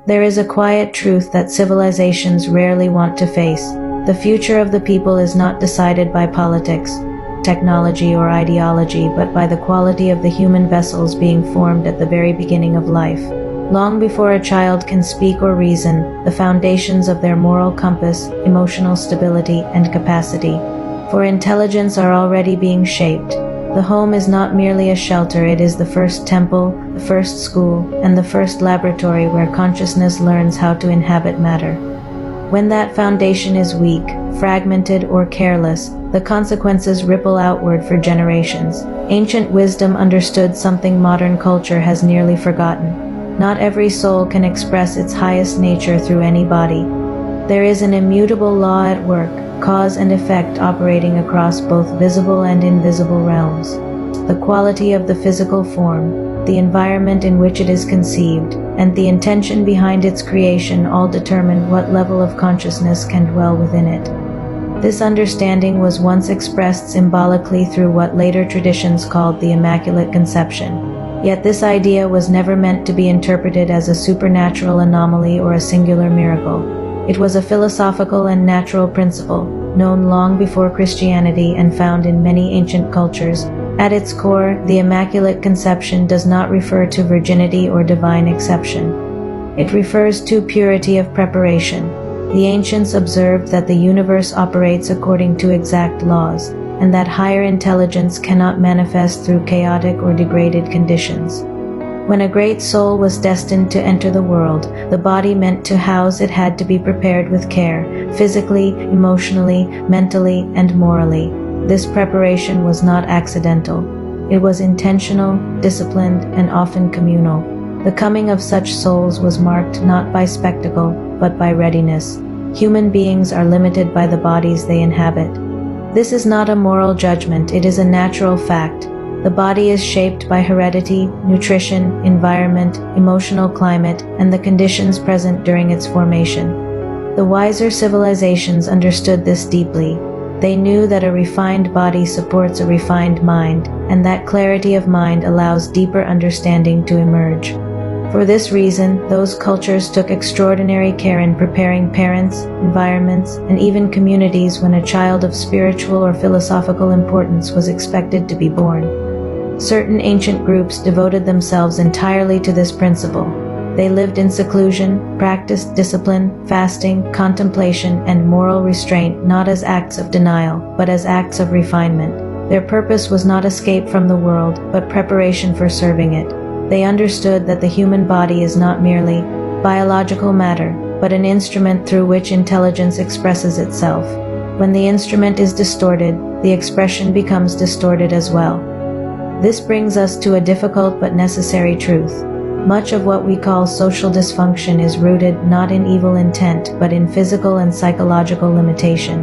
There is a quiet truth that civilizations rarely want to face. The future of the people is not decided by politics, technology, or ideology, but by the quality of the human vessels being formed at the very beginning of life. Long before a child can speak or reason, the foundations of their moral compass, emotional stability, and capacity for intelligence are already being shaped. The home is not merely a shelter, it is the first temple, the first school, and the first laboratory where consciousness learns how to inhabit matter. When that foundation is weak, fragmented, or careless, the consequences ripple outward for generations. Ancient wisdom understood something modern culture has nearly forgotten. Not every soul can express its highest nature through any body. There is an immutable law at work, cause and effect operating across both visible and invisible realms. The quality of the physical form, the environment in which it is conceived, and the intention behind its creation all determine what level of consciousness can dwell within it. This understanding was once expressed symbolically through what later traditions called the Immaculate Conception. Yet this idea was never meant to be interpreted as a supernatural anomaly or a singular miracle. It was a philosophical and natural principle, known long before Christianity and found in many ancient cultures. At its core, the Immaculate Conception does not refer to virginity or divine exception. It refers to purity of preparation. The ancients observed that the universe operates according to exact laws, and that higher intelligence cannot manifest through chaotic or degraded conditions. When a great soul was destined to enter the world, the body meant to house it had to be prepared with care, physically, emotionally, mentally, and morally. This preparation was not accidental. It was intentional, disciplined, and often communal. The coming of such souls was marked not by spectacle, but by readiness. Human beings are limited by the bodies they inhabit. This is not a moral judgment, it is a natural fact. The body is shaped by heredity, nutrition, environment, emotional climate, and the conditions present during its formation. The wiser civilizations understood this deeply. They knew that a refined body supports a refined mind, and that clarity of mind allows deeper understanding to emerge. For this reason, those cultures took extraordinary care in preparing parents, environments, and even communities when a child of spiritual or philosophical importance was expected to be born. Certain ancient groups devoted themselves entirely to this principle. They lived in seclusion, practiced discipline, fasting, contemplation, and moral restraint not as acts of denial, but as acts of refinement. Their purpose was not escape from the world, but preparation for serving it. They understood that the human body is not merely biological matter, but an instrument through which intelligence expresses itself. When the instrument is distorted, the expression becomes distorted as well. This brings us to a difficult but necessary truth. Much of what we call social dysfunction is rooted not in evil intent, but in physical and psychological limitation.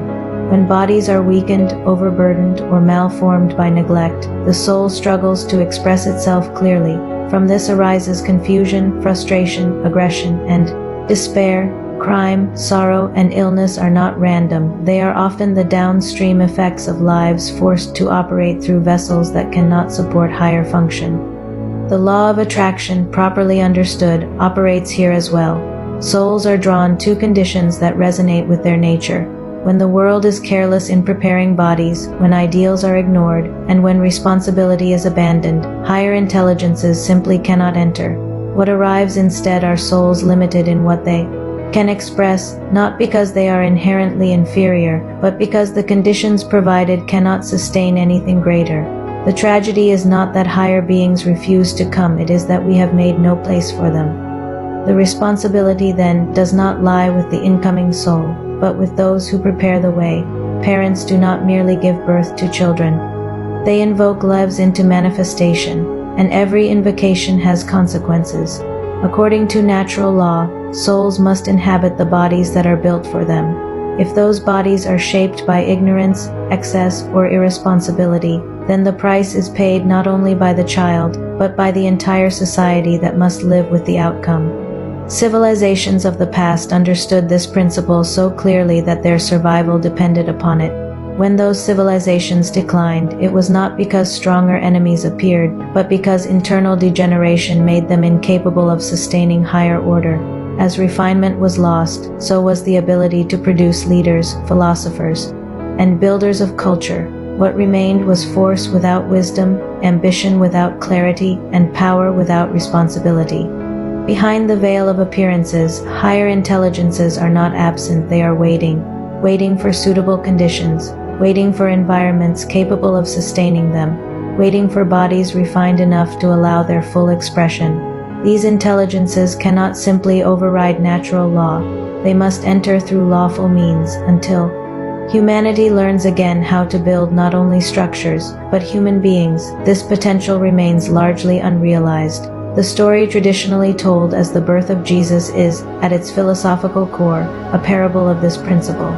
When bodies are weakened, overburdened, or malformed by neglect, the soul struggles to express itself clearly. From this arises confusion, frustration, aggression, and despair. Crime, sorrow, and illness are not random. They are often the downstream effects of lives forced to operate through vessels that cannot support higher function. The law of attraction, properly understood, operates here as well. Souls are drawn to conditions that resonate with their nature. When the world is careless in preparing bodies, when ideals are ignored, and when responsibility is abandoned, higher intelligences simply cannot enter. What arrives instead are souls limited in what they can express, not because they are inherently inferior, but because the conditions provided cannot sustain anything greater. The tragedy is not that higher beings refuse to come, it is that we have made no place for them. The responsibility then does not lie with the incoming soul, but with those who prepare the way. Parents do not merely give birth to children. They invoke lives into manifestation, and every invocation has consequences. According to natural law, souls must inhabit the bodies that are built for them. If those bodies are shaped by ignorance, excess, or irresponsibility, then the price is paid not only by the child, but by the entire society that must live with the outcome. Civilizations of the past understood this principle so clearly that their survival depended upon it. When those civilizations declined, it was not because stronger enemies appeared, but because internal degeneration made them incapable of sustaining higher order. As refinement was lost, so was the ability to produce leaders, philosophers, and builders of culture. What remained was force without wisdom, ambition without clarity, and power without responsibility. Behind the veil of appearances, higher intelligences are not absent, they are waiting for suitable conditions, waiting for environments capable of sustaining them, waiting for bodies refined enough to allow their full expression. These intelligences cannot simply override natural law, they must enter through lawful means until humanity learns again how to build not only structures, but human beings. This potential remains largely unrealized. The story traditionally told as the birth of Jesus is, at its philosophical core, a parable of this principle.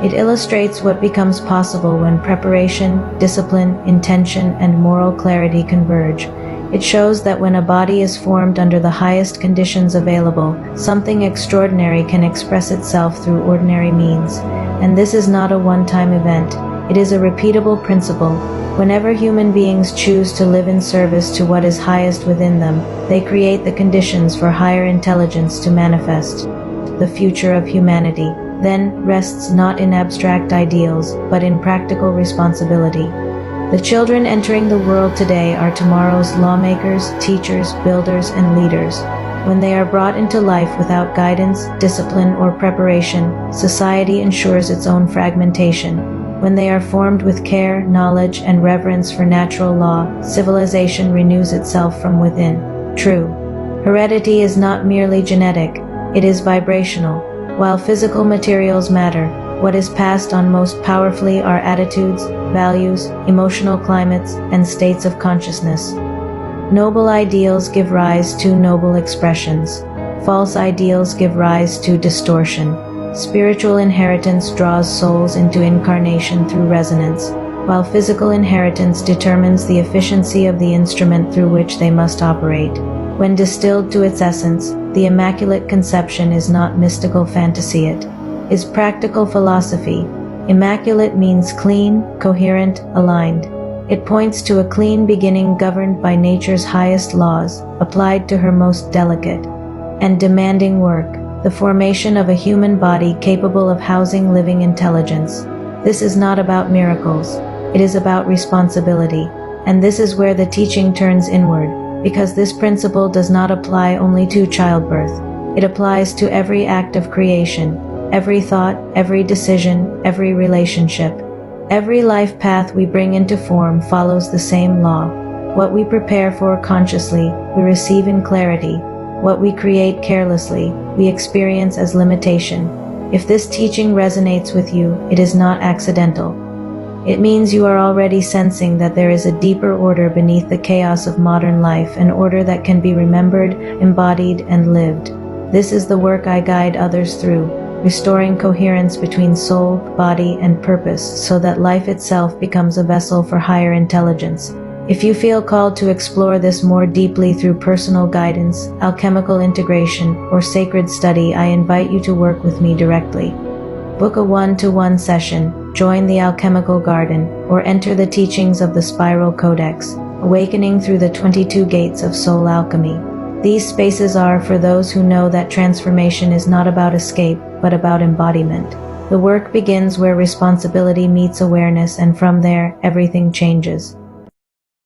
It illustrates what becomes possible when preparation, discipline, intention, and moral clarity converge. It shows that when a body is formed under the highest conditions available, something extraordinary can express itself through ordinary means. And this is not a one-time event. It is a repeatable principle. Whenever human beings choose to live in service to what is highest within them, they create the conditions for higher intelligence to manifest. The future of humanity, then, rests not in abstract ideals, but in practical responsibility. The children entering the world today are tomorrow's lawmakers, teachers, builders, and leaders. When they are brought into life without guidance, discipline, or preparation, society ensures its own fragmentation. When they are formed with care, knowledge, and reverence for natural law, civilization renews itself from within. True. Heredity is not merely genetic, it is vibrational. While physical materials matter, what is passed on most powerfully are attitudes, values, emotional climates, and states of consciousness. Noble ideals give rise to noble expressions. False ideals give rise to distortion. Spiritual inheritance draws souls into incarnation through resonance, while physical inheritance determines the efficiency of the instrument through which they must operate. When distilled to its essence, the Immaculate Conception is not mystical fantasy, it is practical philosophy. Immaculate means clean, coherent, aligned. It points to a clean beginning governed by nature's highest laws, applied to her most delicate and demanding work, the formation of a human body capable of housing living intelligence. This is not about miracles, it is about responsibility, and this is where the teaching turns inward, because this principle does not apply only to childbirth. It applies to every act of creation, every thought, every decision, every relationship. Every life path we bring into form follows the same law. What we prepare for consciously, we receive in clarity. What we create carelessly, we experience as limitation. If this teaching resonates with you, it is not accidental. It means you are already sensing that there is a deeper order beneath the chaos of modern life, an order that can be remembered, embodied, and lived. This is the work I guide others through, restoring coherence between soul, body, and purpose so that life itself becomes a vessel for higher intelligence. If you feel called to explore this more deeply through personal guidance, alchemical integration, or sacred study, I invite you to work with me directly. Book a one-to-one session, join the alchemical garden, or enter the teachings of the Spiral Codex, awakening through the 22 gates of soul alchemy. These spaces are for those who know that transformation is not about escape, but about embodiment. The work begins where responsibility meets awareness, and from there, everything changes.